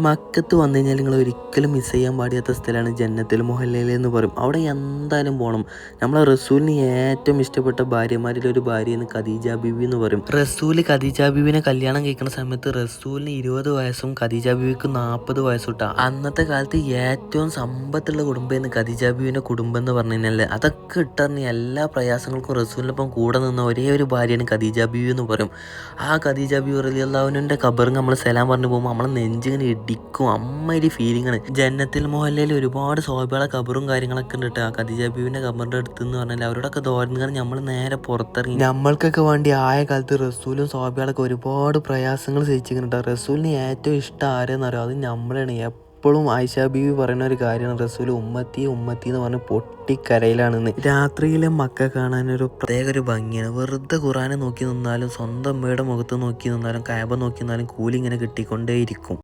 മക്കത്ത് വന്നു കഴിഞ്ഞാൽ നിങ്ങൾ ഒരിക്കലും മിസ് ചെയ്യാൻ പാടില്ലാത്ത സ്ഥലമാണ് ജന്നത്തുൽ മുഹല്ലയിൽ എന്ന് പറയും. അവിടെ എന്തായാലും പോകണം. നമ്മളെ റസൂലിന് ഏറ്റവും ഇഷ്ടപ്പെട്ട ഭാര്യമാരിൽ ഒരു ഭാര്യയാണ് ഖദീജ ബീവി എന്ന് പറയും. റസൂൽ ഖദീജ ബീവിനെ കല്യാണം കഴിക്കുന്ന സമയത്ത് റസൂലിന് 20 വയസ്സും ഖദീജ ബീവിക്ക് 40 വയസ്സും ഇട്ടാ. അന്നത്തെ കാലത്ത് ഏറ്റവും സമ്പത്തുള്ള കുടുംബമാണ് ഖദീജ ബീവിന്റെ കുടുംബം എന്ന് പറഞ്ഞു കഴിഞ്ഞാൽ അതൊക്കെ ഇട്ടറിഞ്ഞ എല്ലാ പ്രയാസങ്ങൾക്കും റസൂലിനൊപ്പം കൂടെ നിന്ന ഒരേ ഒരു ഭാര്യയാണ് ഖദീജ ബീവി എന്ന് പറയും. ആ ഖദീജ ബീവി റളിയല്ലാഹുവിന്റെ ഖബർ നമ്മൾ സലാം പറഞ്ഞു പോകുമ്പോൾ നമ്മളെ നെഞ്ചിങ്ങനെ ഇടിക്കും. അമ്മയൊരു ഫീലിംഗ് ആണ്. ജന്നത്തുൽ മുഹല്ലയിൽ ഒരുപാട് സ്വഹാബികളെ ഖബറും കാര്യങ്ങളൊക്കെ ഉണ്ട്. ആ ഖദീജ ബീവിന്റെ ഖബറിന്റെ അടുത്ത് എന്ന് പറഞ്ഞാൽ അവരോടൊക്കെ തോന്നുന്നത് നമ്മൾ നേരെ പുറത്തിറങ്ങി. നമ്മൾക്കൊക്കെ വേണ്ടി ആയ കാലത്ത് റസൂലും സ്വഹാബികളൊക്കെ ഒരുപാട് പ്രയാസങ്ങൾ സഹിച്ചിട്ടുണ്ട്. റസൂലിന് ഏറ്റവും ഇഷ്ടം ആരെന്നറിയോ? അത് നമ്മളാണ്. എപ്പോഴും ആയിഷ ബീവി പറയുന്ന ഒരു കാര്യമാണ് റസൂൽ ഉമ്മത്തി ഉമ്മത്തി എന്ന് പറഞ്ഞ് പൊട്ടിക്കരയിലാണെന്ന്. രാത്രിയിലെ മക്ക കാണാൻ ഒരു പ്രത്യേക ഒരു ഭംഗിയാണ്. വെറുതെ ഖുറാനെ നോക്കി നിന്നാലും സ്വന്തം അമ്മയുടെ മുഖത്ത് നോക്കി നിന്നാലും കഅബ നോക്കി നിന്നാലും കൂലി ഇങ്ങനെ കിട്ടിക്കൊണ്ടേയിരിക്കും.